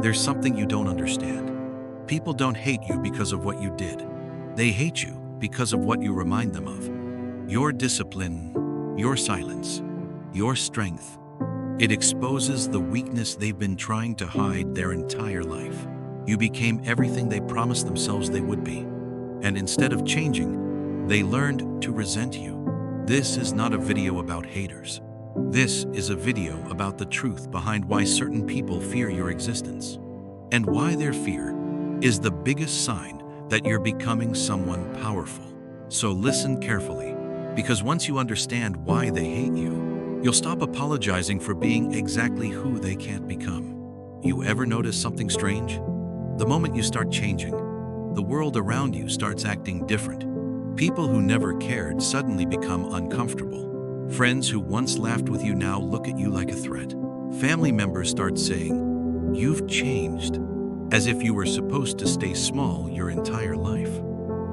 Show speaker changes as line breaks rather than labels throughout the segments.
There's something you don't understand. People don't hate you because of what you did. They hate you because of what you remind them of. Your discipline, your silence, your strength. It exposes the weakness they've been trying to hide their entire life. You became everything they promised themselves they would be. And instead of changing, they learned to resent you. This is not a video about haters. This is a video about the truth behind why certain people fear your existence. And why their fear is the biggest sign that you're becoming someone powerful. So listen carefully, because once you understand why they hate you, you'll stop apologizing for being exactly who they can't become. You ever notice something strange? The moment you start changing, the world around you starts acting different. People who never cared suddenly become uncomfortable. Friends who once laughed with you now look at you like a threat. Family members start saying, "You've changed," as if you were supposed to stay small your entire life.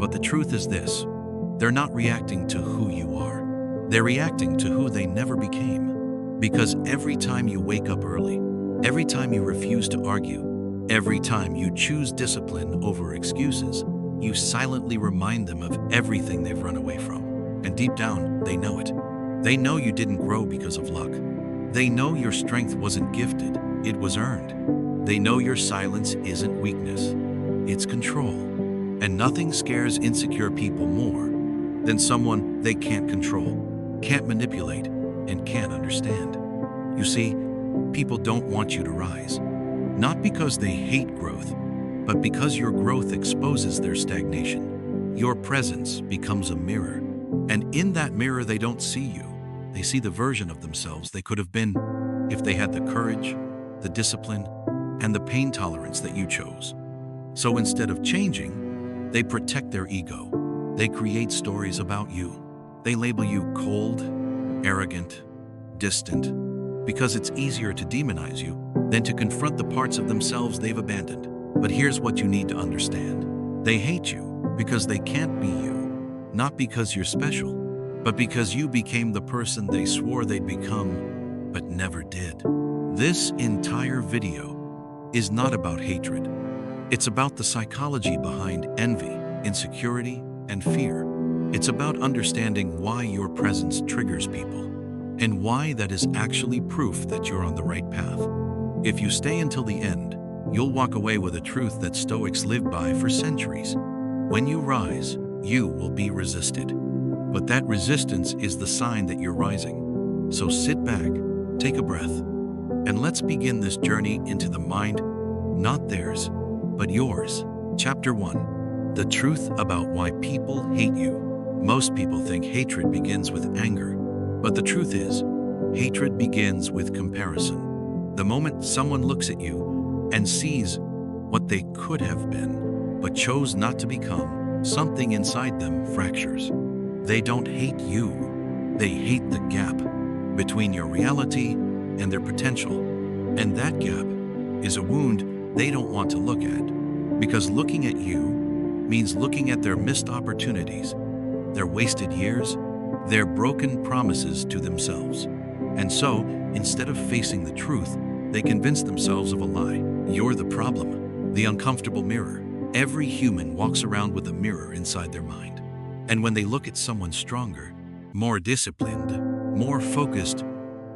But the truth is this: they're not reacting to who you are. They're reacting to who they never became. Because every time you wake up early, every time you refuse to argue, every time you choose discipline over excuses, you silently remind them of everything they've run away from. And deep down, they know it. They know you didn't grow because of luck. They know your strength wasn't gifted, it was earned. They know your silence isn't weakness, it's control. And nothing scares insecure people more than someone they can't control, can't manipulate, and can't understand. You see, people don't want you to rise, not because they hate growth, but because your growth exposes their stagnation. Your presence becomes a mirror, and in that mirror they don't see you. They see the version of themselves they could have been if they had the courage, the discipline, and the pain tolerance that you chose. So instead of changing, they protect their ego. They create stories about you. They label you cold, arrogant, distant, because it's easier to demonize you than to confront the parts of themselves they've abandoned. But here's what you need to understand. They hate you because they can't be you, not because you're special, but because you became the person they swore they'd become, but never did. This entire video is not about hatred. It's about the psychology behind envy, insecurity, and fear. It's about understanding why your presence triggers people, and why that is actually proof that you're on the right path. If you stay until the end, you'll walk away with a truth that Stoics lived by for centuries. When you rise, you will be resisted. But that resistance is the sign that you're rising. So sit back, take a breath, and let's begin this journey into the mind, not theirs, but yours. Chapter 1. The truth about why people hate you. Most people think hatred begins with anger, but the truth is, hatred begins with comparison. The moment someone looks at you and sees what they could have been, but chose not to become, something inside them fractures. They don't hate you, they hate the gap between your reality and their potential. And that gap is a wound they don't want to look at, because looking at you means looking at their missed opportunities, their wasted years, their broken promises to themselves. And so, instead of facing the truth, they convince themselves of a lie. You're the problem, the uncomfortable mirror. Every human walks around with a mirror inside their mind. And when they look at someone stronger, more disciplined, more focused,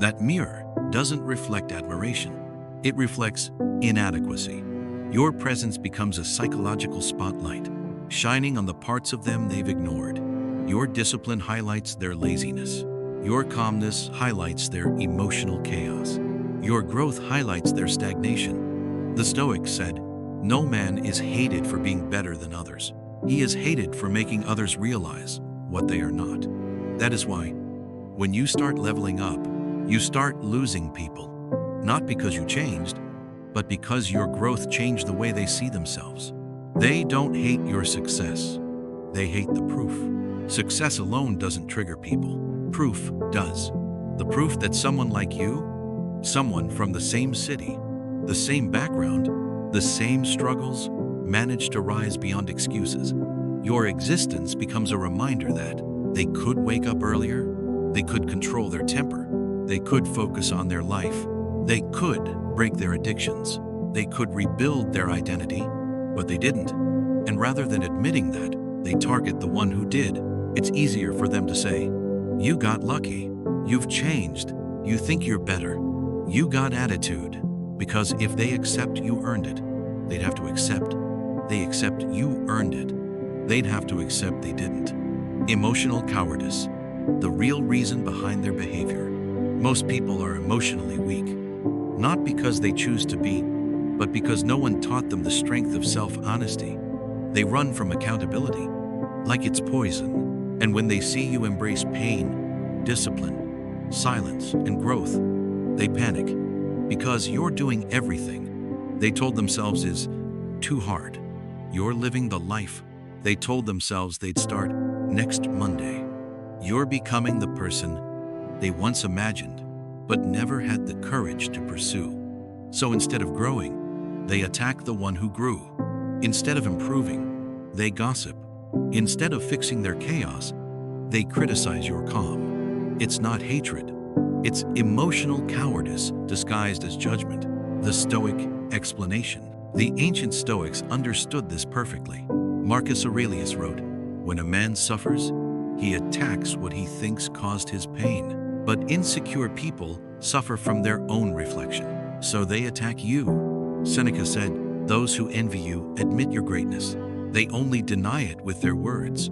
that mirror doesn't reflect admiration. It reflects inadequacy. Your presence becomes a psychological spotlight, shining on the parts of them they've ignored. Your discipline highlights their laziness. Your calmness highlights their emotional chaos. Your growth highlights their stagnation. The Stoics said, "No man is hated for being better than others. He is hated for making others realize what they are not." That is why, when you start leveling up, you start losing people. Not because you changed, but because your growth changed the way they see themselves. They don't hate your success. They hate the proof. Success alone doesn't trigger people. Proof does. The proof that someone like you, someone from the same city, the same background, the same struggles, managed to rise beyond excuses. Your existence becomes a reminder that they could wake up earlier, they could control their temper, they could focus on their life, they could break their addictions, They could rebuild their identity, but they didn't. And rather than admitting that, they target the one who did. It's easier for them to say, "You got lucky. You've changed. You think you're better. You got attitude." Because if they accept you earned it, they'd have to accept they accept you earned it. They'd have to accept they didn't. Emotional cowardice. The real reason behind their behavior. Most people are emotionally weak, not because they choose to be, but because no one taught them the strength of self-honesty. They run from accountability, like it's poison. And when they see you embrace pain, discipline, silence, and growth, they panic, because you're doing everything they told themselves is too hard. You're living the life they told themselves they'd start next Monday. You're becoming the person they once imagined, but never had the courage to pursue. So instead of growing, they attack the one who grew. Instead of improving, they gossip. Instead of fixing their chaos, they criticize your calm. It's not hatred. It's emotional cowardice disguised as judgment. The Stoic explanation. The ancient Stoics understood this perfectly. Marcus Aurelius wrote, "When a man suffers, he attacks what he thinks caused his pain. But insecure people suffer from their own reflection, so they attack you." Seneca said, "Those who envy you admit your greatness. They only deny it with their words."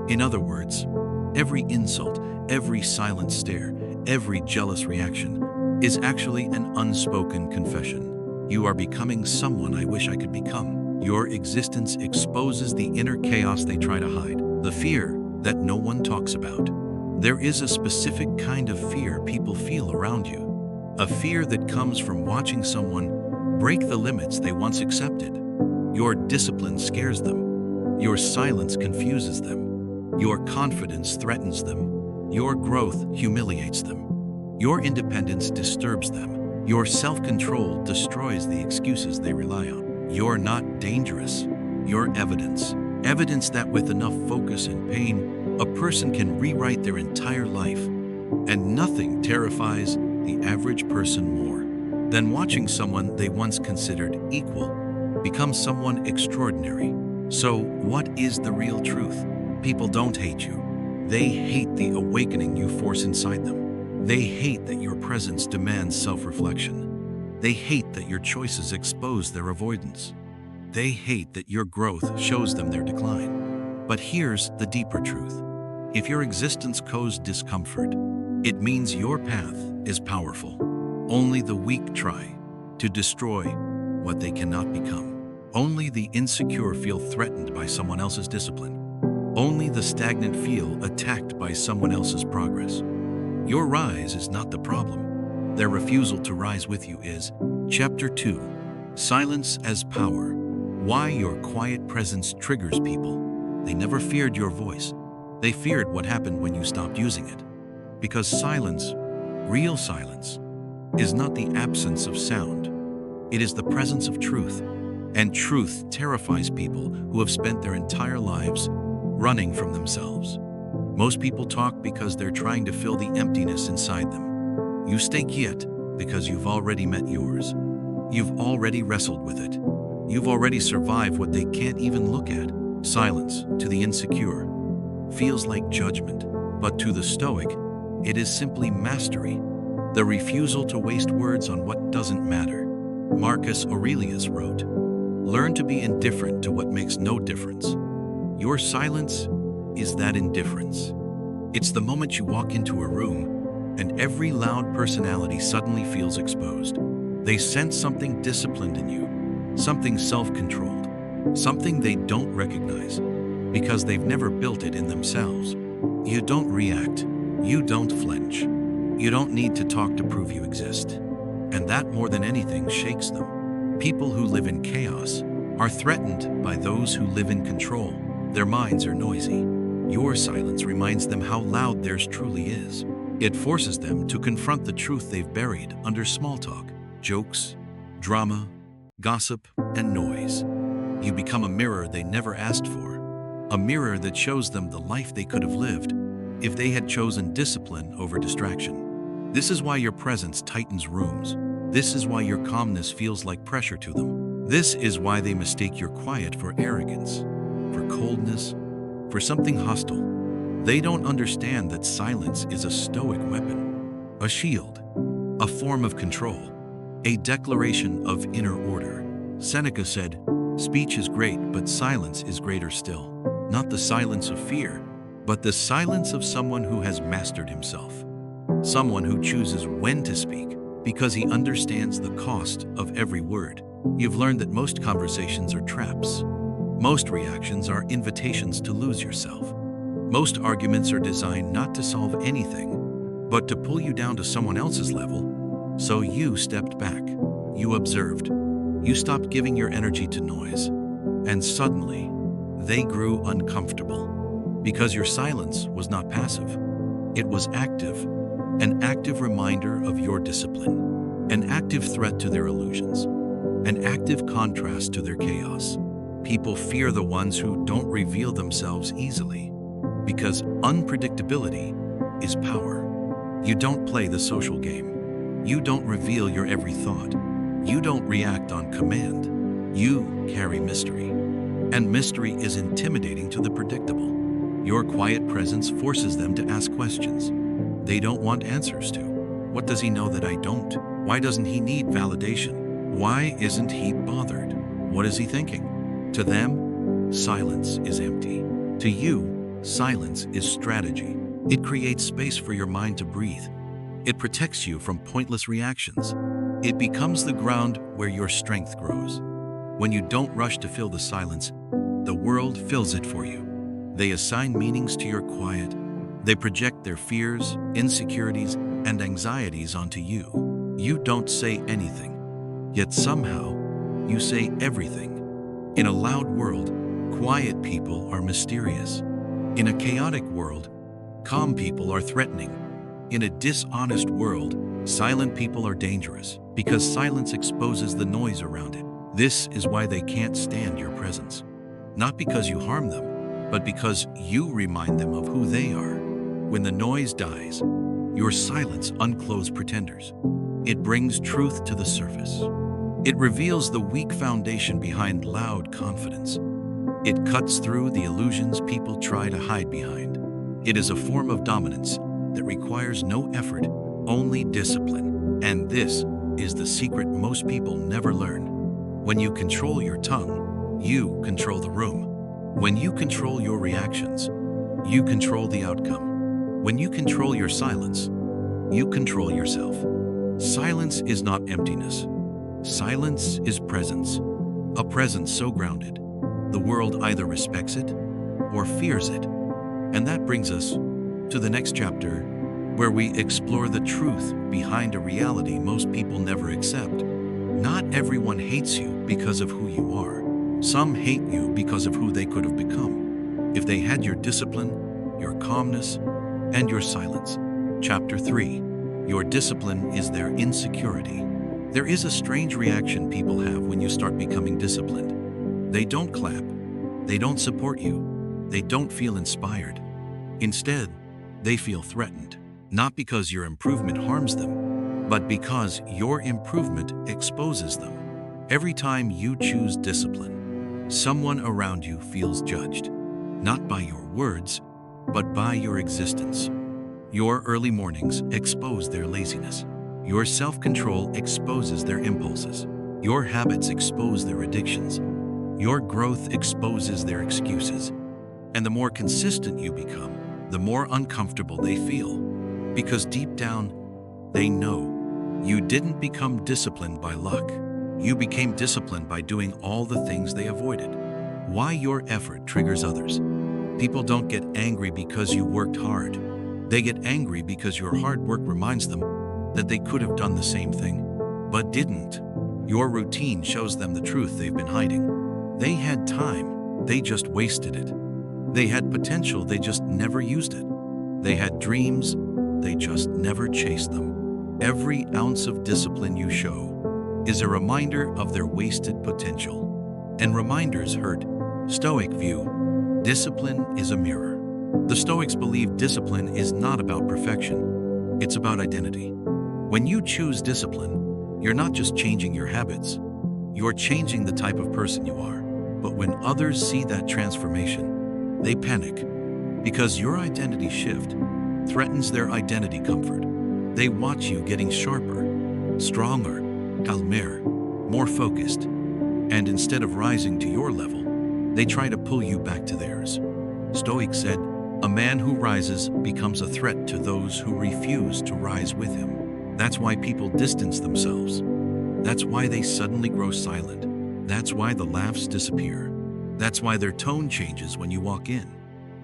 In other words, every insult, every silent stare, every jealous reaction is actually an unspoken confession. You are becoming someone I wish I could become. Your existence exposes the inner chaos they try to hide, the fear that no one talks about. There is a specific kind of fear people feel around you, a fear that comes from watching someone break the limits they once accepted. Your discipline scares them. Your silence confuses them. Your confidence threatens them. Your growth humiliates them. Your independence disturbs them. Your self-control destroys the excuses they rely on. You're not dangerous. You're evidence. Evidence that with enough focus and pain, a person can rewrite their entire life. And nothing terrifies the average person more than watching someone they once considered equal become someone extraordinary. So, what is the real truth? People don't hate you. They hate the awakening you force inside them. They hate that your presence demands self-reflection. They hate that your choices expose their avoidance. They hate that your growth shows them their decline. But here's the deeper truth. If your existence causes discomfort, it means your path is powerful. Only the weak try to destroy what they cannot become. Only the insecure feel threatened by someone else's discipline. Only the stagnant feel attacked by someone else's progress. Your rise is not the problem. Their refusal to rise with you is. Chapter 2. Silence as Power. Why your quiet presence triggers people. They never feared your voice. They feared what happened when you stopped using it. Because silence, real silence, is not the absence of sound. It is the presence of truth. And truth terrifies people who have spent their entire lives running from themselves. Most people talk because they're trying to fill the emptiness inside them. You stay quiet because you've already met yours. You've already wrestled with it. You've already survived what they can't even look at. Silence, to the insecure, feels like judgment, but to the Stoic, it is simply mastery, the refusal to waste words on what doesn't matter. Marcus Aurelius wrote, "Learn to be indifferent to what makes no difference." Your silence is that indifference. It's the moment you walk into a room and every loud personality suddenly feels exposed. They sense something disciplined in you, something self-controlled, something they don't recognize because they've never built it in themselves. You don't react. You don't flinch. You don't need to talk to prove you exist. And that more than anything shakes them. People who live in chaos are threatened by those who live in control. Their minds are noisy. Your silence reminds them how loud theirs truly is. It forces them to confront the truth they've buried under small talk, jokes, drama, gossip, and noise. You become a mirror they never asked for, a mirror that shows them the life they could have lived if they had chosen discipline over distraction. This is why your presence tightens rooms. This is why your calmness feels like pressure to them. This is why they mistake your quiet for arrogance, for coldness, for something hostile. They don't understand that silence is a stoic weapon, a shield, a form of control, a declaration of inner order. Seneca said, "Speech is great, but silence is greater still." Not the silence of fear, but the silence of someone who has mastered himself. Someone who chooses when to speak because he understands the cost of every word. You've learned that most conversations are traps. Most reactions are invitations to lose yourself. Most arguments are designed not to solve anything, but to pull you down to someone else's level. So you stepped back. You observed. You stopped giving your energy to noise. And suddenly, they grew uncomfortable. Because your silence was not passive. It was active. An active reminder of your discipline. An active threat to their illusions. An active contrast to their chaos. People fear the ones who don't reveal themselves easily. Because unpredictability is power. You don't play the social game. You don't reveal your every thought. You don't react on command. You carry mystery. And mystery is intimidating to the predictable. Your quiet presence forces them to ask questions they don't want answers to. What does he know that I don't? Why doesn't he need validation? Why isn't he bothered? What is he thinking? To them, silence is empty. To you, silence is strategy. It creates space for your mind to breathe. It protects you from pointless reactions. It becomes the ground where your strength grows. When you don't rush to fill the silence, the world fills it for you. They assign meanings to your quiet. They project their fears, insecurities, and anxieties onto you. You don't say anything, yet somehow you say everything. In a loud world, quiet people are mysterious. In a chaotic world, calm people are threatening. In a dishonest world, silent people are dangerous because silence exposes the noise around it. This is why they can't stand your presence. Not because you harm them, but because you remind them of who they are. When the noise dies, your silence unclothes pretenders. It brings truth to the surface. It reveals the weak foundation behind loud confidence. It cuts through the illusions people try to hide behind. It is a form of dominance that requires no effort, only discipline. And this is the secret most people never learn. When you control your tongue, you control the room. When you control your reactions, you control the outcome. When you control your silence, you control yourself. Silence is not emptiness. Silence is presence. A presence so grounded, the world either respects it or fears it. And that brings us to the next chapter, where we explore the truth behind a reality most people never accept. Not everyone hates you because of who you are. Some hate you because of who they could have become if they had your discipline, your calmness, and your silence. Chapter 3. Your discipline is their insecurity. There is a strange reaction people have when you start becoming disciplined. They don't clap. They don't support you. They don't feel inspired. Instead, they feel threatened. Not because your improvement harms them, but because your improvement exposes them. Every time you choose discipline, someone around you feels judged, not by your words, but by your existence. Your early mornings expose their laziness. Your self-control exposes their impulses. Your habits expose their addictions. Your growth exposes their excuses. And the more consistent you become, the more uncomfortable they feel. Because deep down, they know you didn't become disciplined by luck. You became disciplined by doing all the things they avoided. Why your effort triggers others. People don't get angry because you worked hard. They get angry because your hard work reminds them that they could have done the same thing, but didn't. Your routine shows them the truth they've been hiding. They had time, they just wasted it. They had potential, they just never used it. They had dreams, they just never chased them. Every ounce of discipline you show is a reminder of their wasted potential. And reminders hurt. Stoic view: discipline is a mirror. The Stoics believe discipline is not about perfection, it's about identity. When you choose discipline, You're not just changing your habits, you're changing the type of person you are. But when others see that transformation, they panic because your identity shift threatens their identity comfort. They watch you getting sharper, stronger, calmer, more focused, and instead of rising to your level, they try to pull you back to theirs. Stoic said, "A man who rises becomes a threat to those who refuse to rise with him." That's why people distance themselves. That's why they suddenly grow silent. That's why the laughs disappear. That's why their tone changes when you walk in.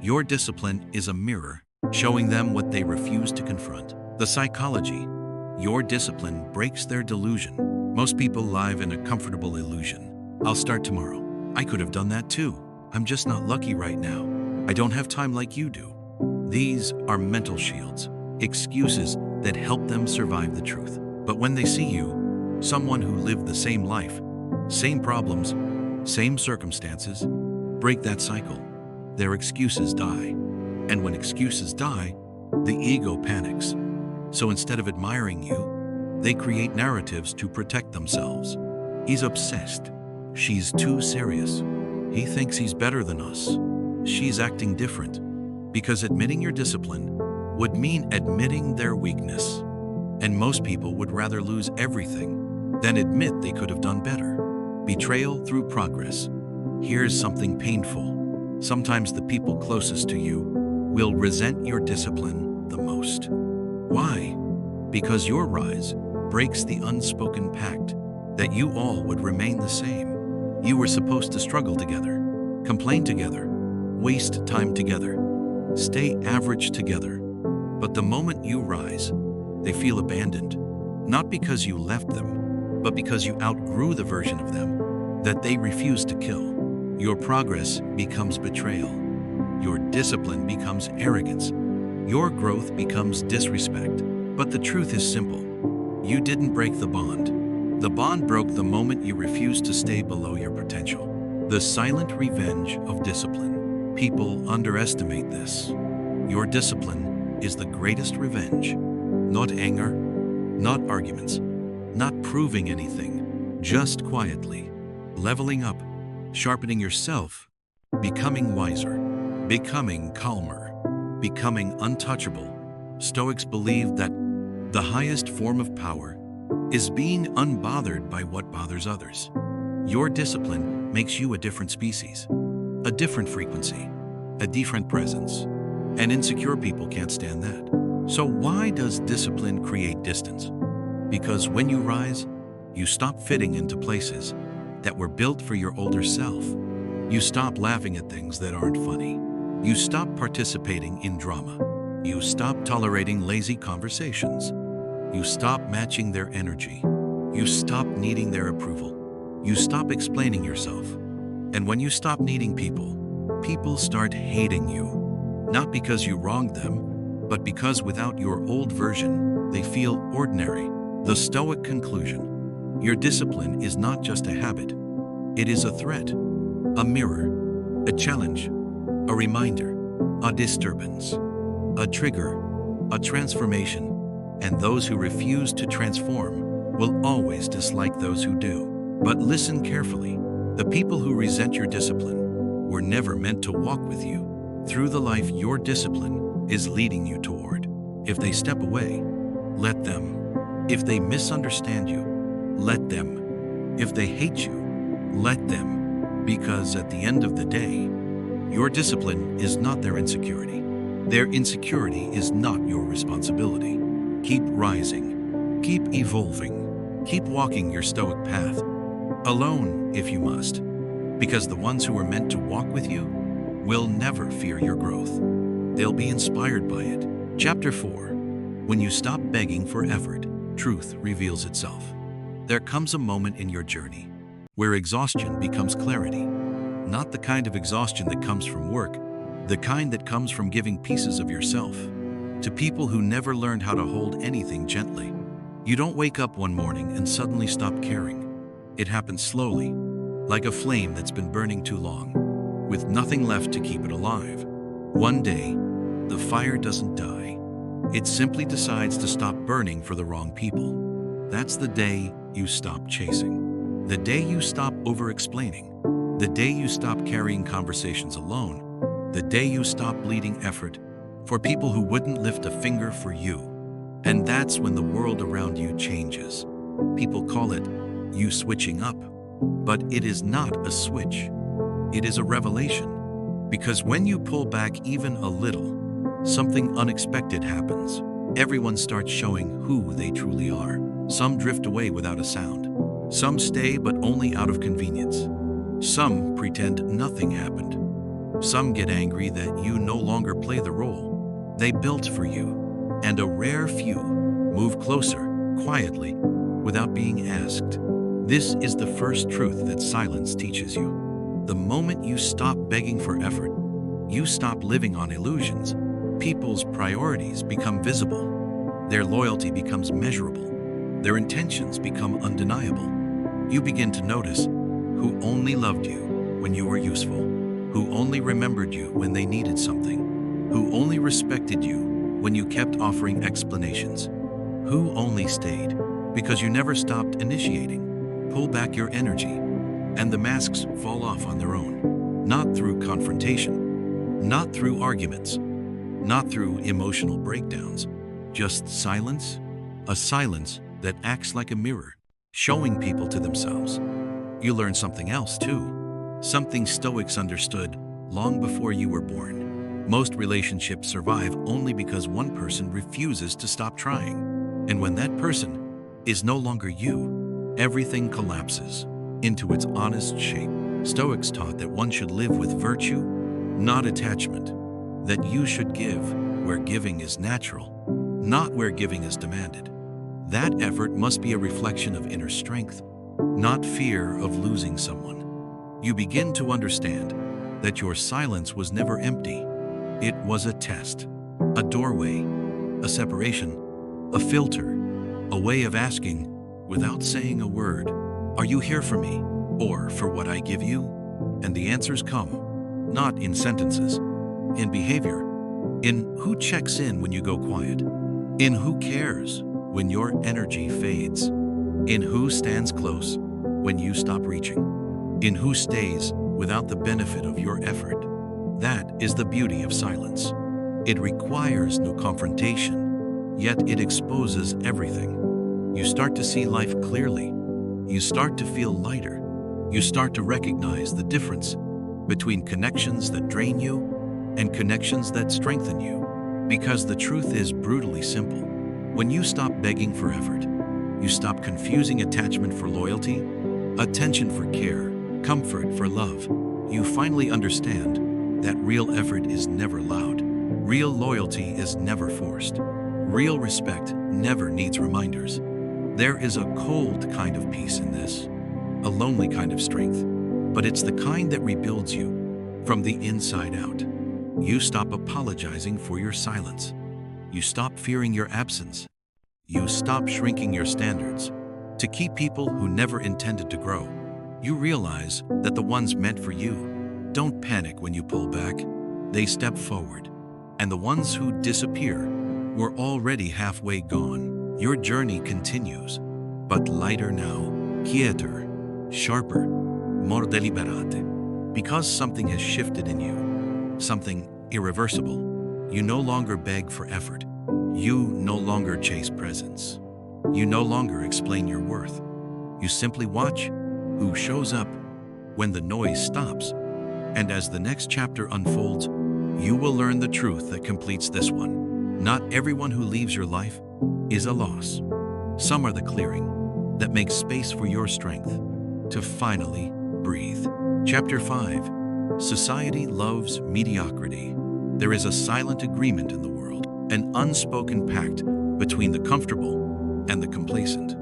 Your discipline is a mirror, showing them what they refuse to confront. The psychology. Your discipline breaks their delusion. Most people live in a comfortable illusion. I'll start tomorrow. I could have done that too. I'm just not lucky right now. I don't have time like you do. These are mental shields, excuses that help them survive the truth. But when they see you, someone who lived the same life, same problems, same circumstances, break that cycle, their excuses die. And when excuses die, the ego panics. So instead of admiring you, they create narratives to protect themselves. He's obsessed. She's too serious. He thinks he's better than us. She's acting different. Because admitting your discipline would mean admitting their weakness. And most people would rather lose everything than admit they could have done better. Betrayal through progress. Here's something painful. Sometimes the people closest to you will resent your discipline the most. Why? Because your rise breaks the unspoken pact that you all would remain the same. You were supposed to struggle together, complain together, waste time together, stay average together. But the moment you rise, they feel abandoned, not because you left them, but because you outgrew the version of them that they refused to kill. Your progress becomes betrayal. Your discipline becomes arrogance. Your growth becomes disrespect. But the truth is simple. You didn't break the bond. The bond broke the moment you refused to stay below your potential. The silent revenge of discipline. People underestimate this. Your discipline is the greatest revenge. Not anger, not arguments, not proving anything, just quietly leveling up, sharpening yourself, becoming wiser, becoming calmer, becoming untouchable. Stoics believe that the highest form of power is being unbothered by what bothers others. Your discipline makes you a different species, a different frequency, a different presence. And insecure people can't stand that. So why does discipline create distance? Because when you rise, you stop fitting into places that were built for your older self. You stop laughing at things that aren't funny. You stop participating in drama. You stop tolerating lazy conversations. You stop matching their energy. You stop needing their approval. You stop explaining yourself. And when you stop needing people, people start hating you. Not because you wronged them, but because without your old version, they feel ordinary. The Stoic conclusion. Your discipline is not just a habit. It is a threat, a mirror, a challenge, a reminder, a disturbance, a trigger, a transformation. And those who refuse to transform will always dislike those who do. But listen carefully. The people who resent your discipline were never meant to walk with you through the life your discipline is leading you toward. If they step away, let them. If they misunderstand you, let them. If they hate you, let them. Because at the end of the day, your discipline is not their insecurity. Their insecurity is not your responsibility. Keep rising. Keep evolving. Keep walking your Stoic path. Alone, if you must. Because the ones who are meant to walk with you will never fear your growth. They'll be inspired by it. Chapter 4. When you stop begging for effort, truth reveals itself. There comes a moment in your journey where exhaustion becomes clarity. Not the kind of exhaustion that comes from work, the kind that comes from giving pieces of yourself to people who never learned how to hold anything gently. You don't wake up one morning and suddenly stop caring. It happens slowly, like a flame that's been burning too long, with nothing left to keep it alive. One day, the fire doesn't die. It simply decides to stop burning for the wrong people. That's the day you stop chasing. The day you stop over-explaining. The day you stop carrying conversations alone. The day you stop bleeding effort for people who wouldn't lift a finger for you. And that's when the world around you changes. People call it you switching up, but it is not a switch. It is a revelation. Because when you pull back even a little, something unexpected happens. Everyone starts showing who they truly are. Some drift away without a sound. Some stay but only out of convenience. Some pretend nothing happened. Some get angry that you no longer play the role they built for you. And a rare few move closer, quietly, without being asked. This is the first truth that silence teaches you. The moment you stop begging for effort, you stop living on illusions. People's priorities become visible. Their loyalty becomes measurable. Their intentions become undeniable. You begin to notice who only loved you when you were useful, who only remembered you when they needed something, who only respected you when you kept offering explanations, who only stayed because you never stopped initiating. Pull back your energy, and the masks fall off on their own. Not through confrontation, not through arguments, not through emotional breakdowns, just silence, a silence that acts like a mirror, showing people to themselves. You learn something else too, something Stoics understood long before you were born. Most relationships survive only because one person refuses to stop trying. And when that person is no longer you, everything collapses into its honest shape. Stoics taught that one should live with virtue, not attachment, that you should give where giving is natural, not where giving is demanded. That effort must be a reflection of inner strength, not fear of losing someone. You begin to understand that your silence was never empty. It was a test, a doorway, a separation, a filter, a way of asking, without saying a word, "Are you here for me, or for what I give you?" And the answers come, not in sentences, in behavior, in who checks in when you go quiet, in who cares when your energy fades, in who stands close when you stop reaching, in who stays without the benefit of your effort. That is the beauty of silence. It requires no confrontation, yet it exposes everything. You start to see life clearly. You start to feel lighter. You start to recognize the difference between connections that drain you and connections that strengthen you. Because the truth is brutally simple. When you stop begging for effort, you stop confusing attachment for loyalty, attention for care, comfort for love. You finally understand that real effort is never loud. Real loyalty is never forced. Real respect never needs reminders. There is a cold kind of peace in this, a lonely kind of strength, but it's the kind that rebuilds you from the inside out. You stop apologizing for your silence. You stop fearing your absence. You stop shrinking your standards to keep people who never intended to grow. You realize that the ones meant for you don't panic when you pull back. They step forward. And the ones who disappear were already halfway gone. Your journey continues, but lighter now, quieter, sharper, more deliberate. Because something has shifted in you, something irreversible. You no longer beg for effort. You no longer chase presence. You no longer explain your worth. You simply watch who shows up when the noise stops. And as the next chapter unfolds, you will learn the truth that completes this one. Not everyone who leaves your life is a loss. Some are the clearing that makes space for your strength to finally breathe. Chapter 5. Society loves mediocrity. There is a silent agreement in the world, an unspoken pact between the comfortable and the complacent.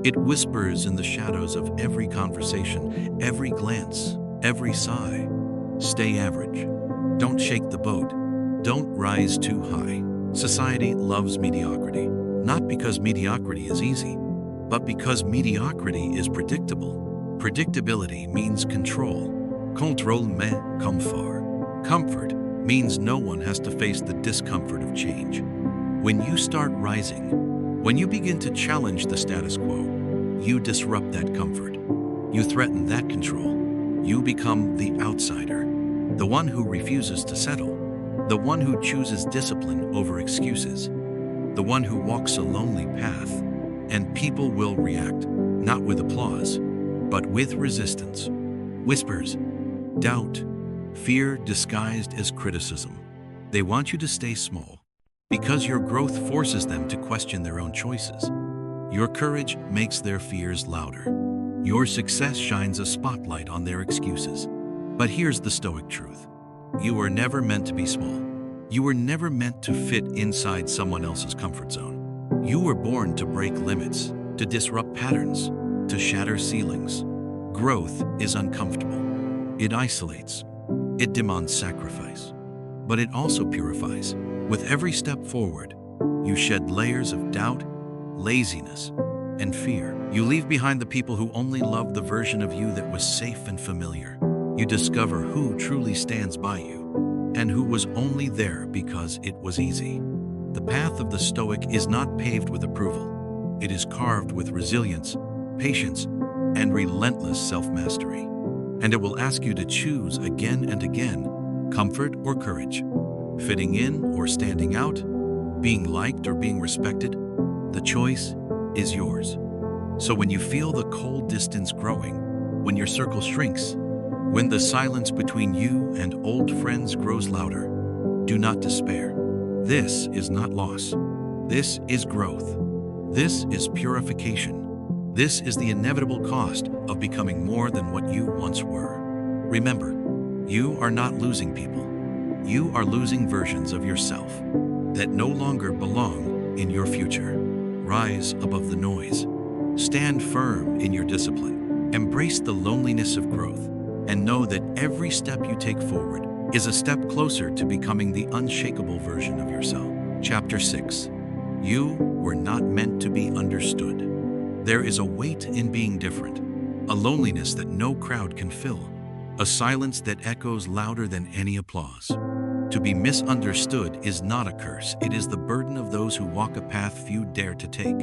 It whispers in the shadows of every conversation, every glance, every sigh. Stay average. Don't shake the boat. Don't rise too high. Society loves mediocrity, not because mediocrity is easy, but because mediocrity is predictable. Predictability means control. Contrôle met confort. Comfort means no one has to face the discomfort of change. When you start rising, When you begin to challenge the status quo, you disrupt that comfort. You threaten that control. You become the outsider, the one who refuses to settle, the one who chooses discipline over excuses, the one who walks a lonely path. And people will react, not with applause, but with resistance. Whispers, doubt, fear disguised as criticism. They want you to stay small, because your growth forces them to question their own choices. Your courage makes their fears louder. Your success shines a spotlight on their excuses. But here's the Stoic truth. You were never meant to be small. You were never meant to fit inside someone else's comfort zone. You were born to break limits, to disrupt patterns, to shatter ceilings. Growth is uncomfortable. It isolates. It demands sacrifice. But it also purifies. With every step forward, you shed layers of doubt, laziness, and fear. You leave behind the people who only loved the version of you that was safe and familiar. You discover who truly stands by you, and who was only there because it was easy. The path of the Stoic is not paved with approval. It is carved with resilience, patience, and relentless self-mastery. And it will ask you to choose again and again, comfort or courage, fitting in or standing out, being liked or being respected. The choice is yours. So when you feel the cold distance growing, when your circle shrinks, when the silence between you and old friends grows louder, do not despair. This is not loss. This is growth. This is purification. This is the inevitable cost of becoming more than what you once were. Remember, you are not losing people. You are losing versions of yourself that no longer belong in your future. Rise above the noise. Stand firm in your discipline. Embrace the loneliness of growth, and know that every step you take forward is a step closer to becoming the unshakable version of yourself. Chapter 6. You were not meant to be understood. There is a weight in being different, a loneliness that no crowd can fill, a silence that echoes louder than any applause. To be misunderstood is not a curse, it is the burden of those who walk a path few dare to take.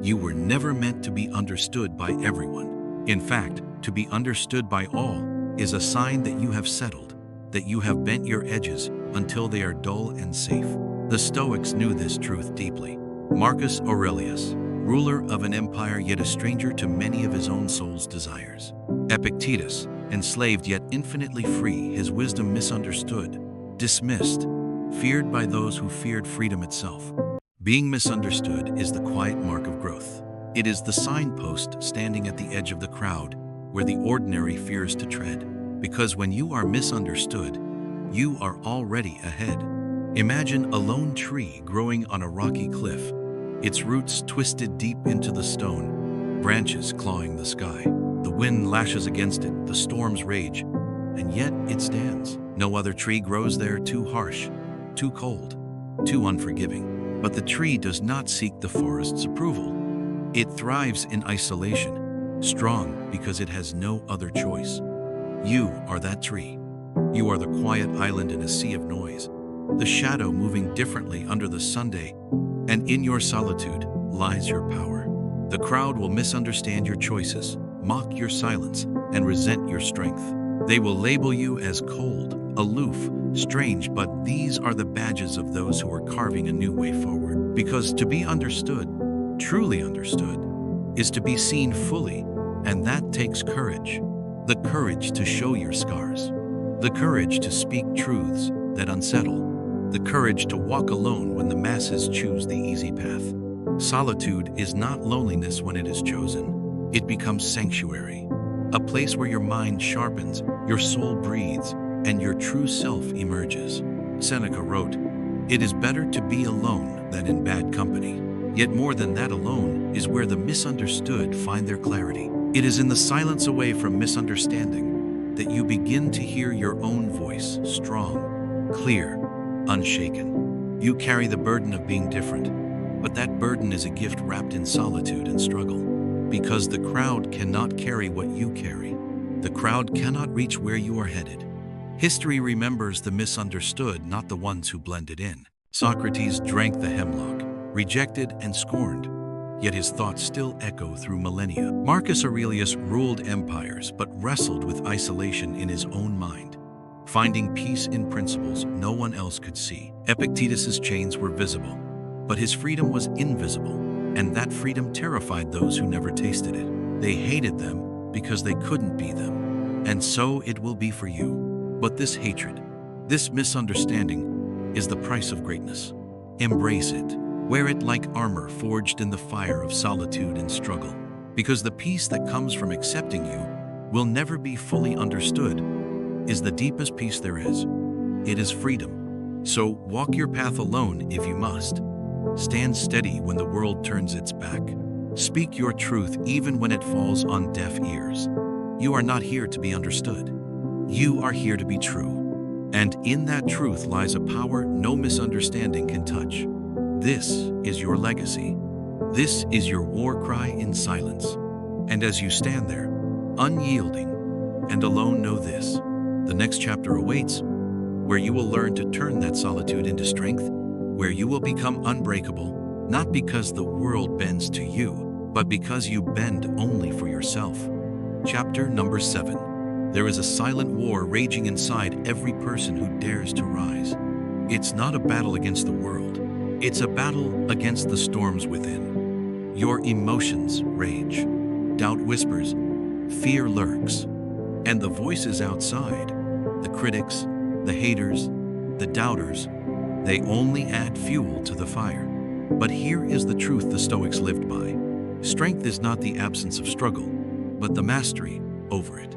You were never meant to be understood by everyone. In fact, to be understood by all is a sign that you have settled, that you have bent your edges until they are dull and safe. The Stoics knew this truth deeply. Marcus Aurelius, ruler of an empire yet a stranger to many of his own soul's desires. Epictetus, enslaved yet infinitely free, his wisdom misunderstood, dismissed, feared by those who feared freedom itself. Being misunderstood is the quiet mark of growth. It is the signpost standing at the edge of the crowd where the ordinary fears to tread. Because when you are misunderstood, you are already ahead. Imagine a lone tree growing on a rocky cliff, its roots twisted deep into the stone, branches clawing the sky. The wind lashes against it, the storms rage, and yet it stands. No other tree grows there too harsh, too cold, too unforgiving. But the tree does not seek the forest's approval. It thrives in isolation, strong because it has no other choice. You are that tree. You are the quiet island in a sea of noise, the shadow moving differently under the sunday, and in your solitude lies your power. The crowd will misunderstand your choices, mock your silence, and resent your strength. They will label you as cold, aloof, strange, but these are the badges of those who are carving a new way forward. Because to be understood, truly understood, is to be seen fully, and that takes courage. The courage to show your scars, the courage to speak truths that unsettle, the courage to walk alone when the masses choose the easy path. Solitude is not loneliness when it is chosen. It becomes sanctuary, a place where your mind sharpens, your soul breathes, and your true self emerges. Seneca wrote, "It is better to be alone than in bad company." Yet more than that, alone is where the misunderstood find their clarity. It is in the silence away from misunderstanding that you begin to hear your own voice, strong, clear, unshaken. You carry the burden of being different, but that burden is a gift wrapped in solitude and struggle. Because the crowd cannot carry what you carry. The crowd cannot reach where you are headed. History remembers the misunderstood, not the ones who blended in. Socrates drank the hemlock. rejected and scorned, yet his thoughts still echo through millennia. Marcus Aurelius ruled empires but wrestled with isolation in his own mind, finding peace in principles no one else could see. Epictetus's chains were visible, but his freedom was invisible, and that freedom terrified those who never tasted it. They hated them because they couldn't be them, and so it will be for you. But this hatred, this misunderstanding, is the price of greatness. Embrace it. Wear it like armor forged in the fire of solitude and struggle, because the peace that comes from accepting you will never be fully understood is the deepest peace there is. It is freedom. So walk your path alone if you must. Stand steady when the world turns its back. Speak your truth even when it falls on deaf ears. You are not here to be understood. You are here to be true. And in that truth lies a power no misunderstanding can touch. This is your legacy. This is your war cry in silence. And as you stand there, unyielding and alone, know this: the next chapter awaits, where you will learn to turn that solitude into strength, where you will become unbreakable, not because the world bends to you, but because you bend only for yourself. Chapter number 7. There is a silent war raging inside every person who dares to rise. It's not a battle against the world. It's a battle against the storms within. Your emotions rage. Doubt whispers. Fear lurks. And the voices outside, the critics, the haters, the doubters, they only add fuel to the fire. But here is the truth the Stoics lived by. Strength is not the absence of struggle, but the mastery over it.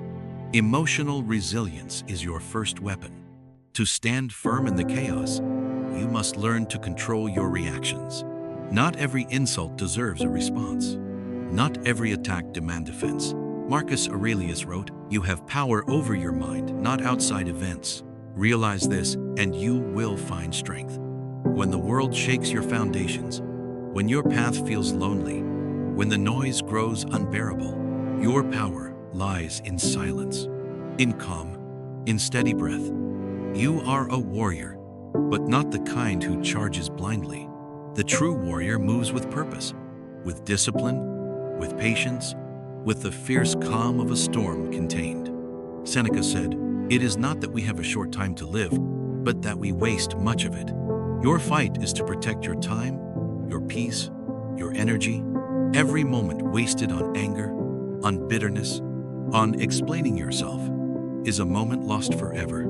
Emotional resilience is your first weapon. To stand firm in the chaos, you must learn to control your reactions. Not every insult deserves a response. Not every attack demands defense. Marcus Aurelius wrote, "You have power over your mind, not outside events. Realize this, and you will find strength." When the world shakes your foundations, when your path feels lonely, when the noise grows unbearable, your power lies in silence, in calm, in steady breath. You are a warrior, but not the kind who charges blindly. The true warrior moves with purpose, with discipline, with patience, with the fierce calm of a storm contained. Seneca said, "It is not that we have a short time to live, but that we waste much of it." Your fight is to protect your time, your peace, your energy. Every moment wasted on anger, on bitterness, on explaining yourself, is a moment lost forever.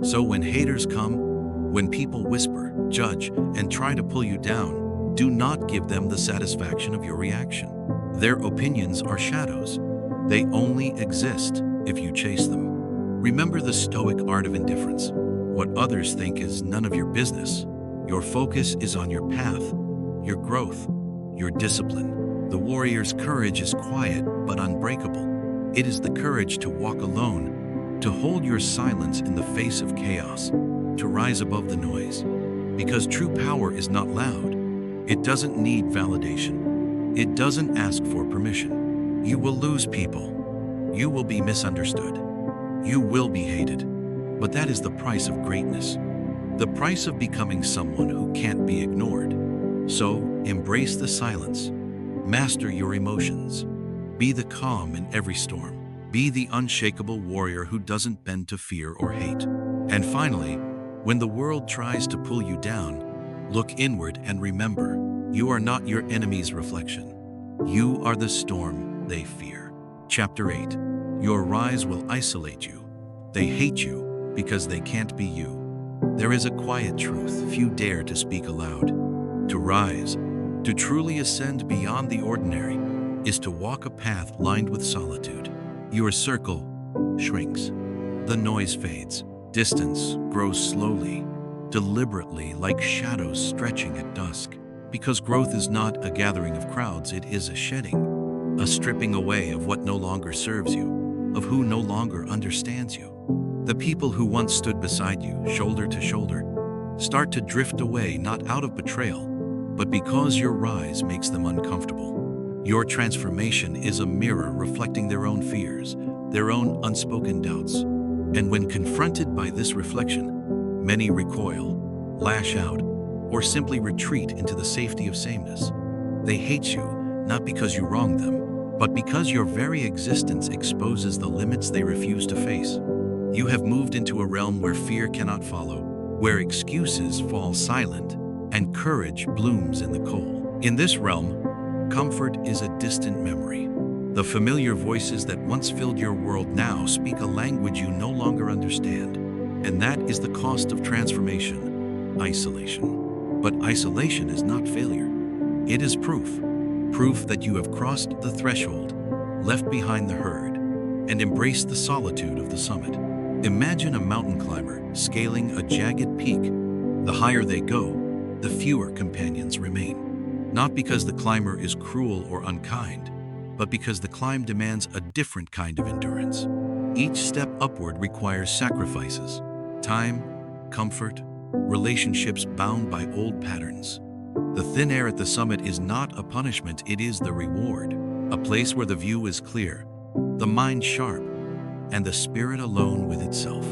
So when haters come, when people whisper, judge, and try to pull you down, do not give them the satisfaction of your reaction. Their opinions are shadows. They only exist if you chase them. Remember the Stoic art of indifference. What others think is none of your business. Your focus is on your path, your growth, your discipline. The warrior's courage is quiet but unbreakable. It is the courage to walk alone, to hold your silence in the face of chaos, to rise above the noise. Because true power is not loud. It doesn't need validation. It doesn't ask for permission. You will lose people. You will be misunderstood. You will be hated. But that is the price of greatness. The price of becoming someone who can't be ignored. So, embrace the silence. Master your emotions. Be the calm in every storm. Be the unshakable warrior who doesn't bend to fear or hate. And finally, when the world tries to pull you down, look inward and remember, you are not your enemy's reflection. You are the storm they fear. Chapter 8. Your rise will isolate you. They hate you because they can't be you. There is a quiet truth few dare to speak aloud. To rise, to truly ascend beyond the ordinary, is to walk a path lined with solitude. Your circle shrinks. The noise fades. Distance grows slowly, deliberately, like shadows stretching at dusk. Because growth is not a gathering of crowds, it is a shedding, a stripping away of what no longer serves you, of who no longer understands you. The people who once stood beside you, shoulder to shoulder, start to drift away, not out of betrayal, but because your rise makes them uncomfortable. Your transformation is a mirror reflecting their own fears, their own unspoken doubts. And when confronted by this reflection, many recoil, lash out, or simply retreat into the safety of sameness. They hate you not because you wronged them, but because your very existence exposes the limits they refuse to face. You have moved into a realm where fear cannot follow, where excuses fall silent, and courage blooms in the cold. In this realm, comfort is a distant memory. The familiar voices that once filled your world now speak a language you no longer understand. And that is the cost of transformation: isolation. But isolation is not failure. It is proof that you have crossed the threshold, left behind the herd, and embraced the solitude of the summit. Imagine a mountain climber scaling a jagged peak. The higher they go, the fewer companions remain. Not because the climber is cruel or unkind, but because the climb demands a different kind of endurance. Each step upward requires sacrifices: time, comfort, relationships bound by old patterns. The thin air at the summit is not a punishment, it is the reward. A place where the view is clear, the mind sharp, and the spirit alone with itself.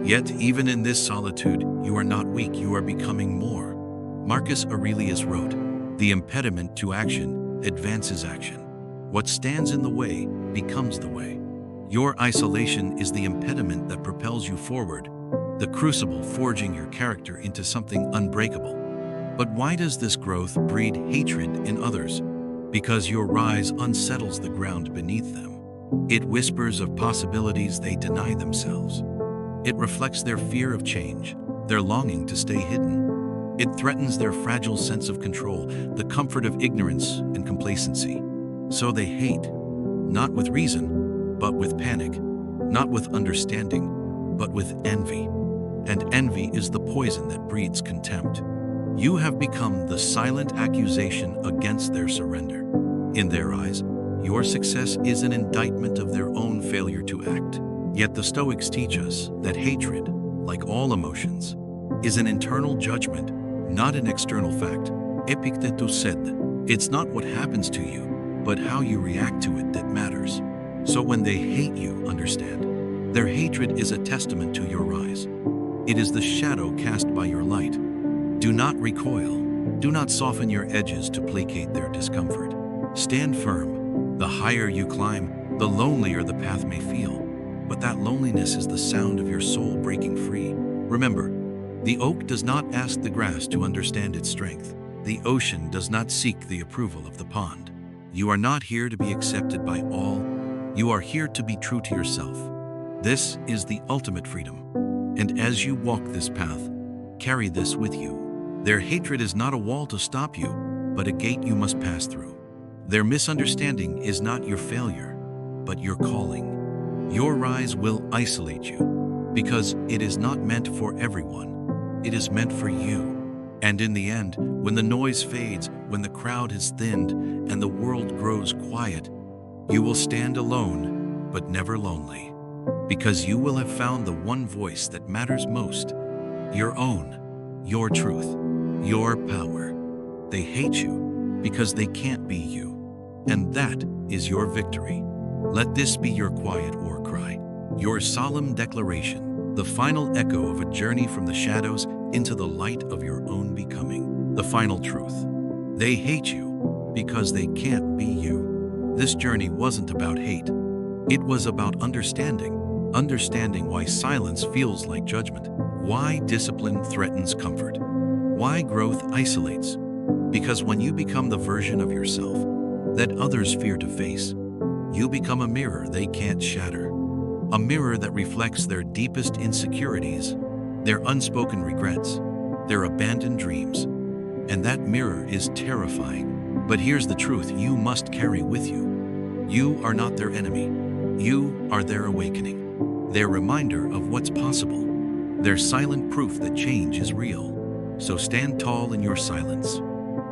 Yet, even in this solitude, you are not weak, you are becoming more. Marcus Aurelius wrote, "The impediment to action advances action. What stands in the way becomes the way." Your isolation is the impediment that propels you forward, the crucible forging your character into something unbreakable. But why does this growth breed hatred in others? Because your rise unsettles the ground beneath them. It whispers of possibilities they deny themselves. It reflects their fear of change, their longing to stay hidden. It threatens their fragile sense of control, the comfort of ignorance and complacency. So they hate, not with reason, but with panic, not with understanding, but with envy. And envy is the poison that breeds contempt. You have become the silent accusation against their surrender. In their eyes, your success is an indictment of their own failure to act. Yet the Stoics teach us that hatred, like all emotions, is an internal judgment, not an external fact. Epictetus said, "It's not what happens to you, but how you react to it that matters." So when they hate you, understand, their hatred is a testament to your rise. It is the shadow cast by your light. Do not recoil. Do not soften your edges to placate their discomfort. Stand firm. The higher you climb, the lonelier the path may feel. But that loneliness is the sound of your soul breaking free. Remember, the oak does not ask the grass to understand its strength. The ocean does not seek the approval of the pond. You are not here to be accepted by all. You are here to be true to yourself. This is the ultimate freedom. And as you walk this path, carry this with you. Their hatred is not a wall to stop you, but a gate you must pass through. Their misunderstanding is not your failure, but your calling. Your rise will isolate you, because it is not meant for everyone. It is meant for you. And in the end, when the noise fades, when the crowd has thinned, and the world grows quiet, you will stand alone, but never lonely. Because you will have found the one voice that matters most, your own, your truth, your power. They hate you because they can't be you. And that is your victory. Let this be your quiet war cry, your solemn declaration, the final echo of a journey from the shadows into the light of your own becoming, the final truth. They hate you because they can't be you. This journey wasn't about hate. It was about understanding why silence feels like judgment, why discipline threatens comfort, why growth isolates. Because when you become the version of yourself that others fear to face, you become a mirror they can't shatter. A mirror that reflects their deepest insecurities, their unspoken regrets, their abandoned dreams. And that mirror is terrifying. But here's the truth you must carry with you. You are not their enemy. You are their awakening, their reminder of what's possible, their silent proof that change is real. So stand tall in your silence.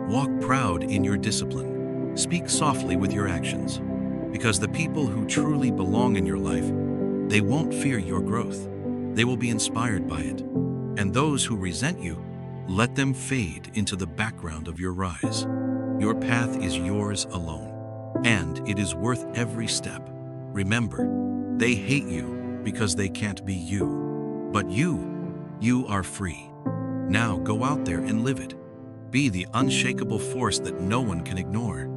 Walk proud in your discipline. Speak softly with your actions. Because the people who truly belong in your life, they won't fear your growth. They will be inspired by it. And those who resent you, let them fade into the background of your rise. Your path is yours alone, and it is worth every step. Remember, they hate you because they can't be you. But you are free. Now go out there and live it. be the unshakable force that no one can ignore.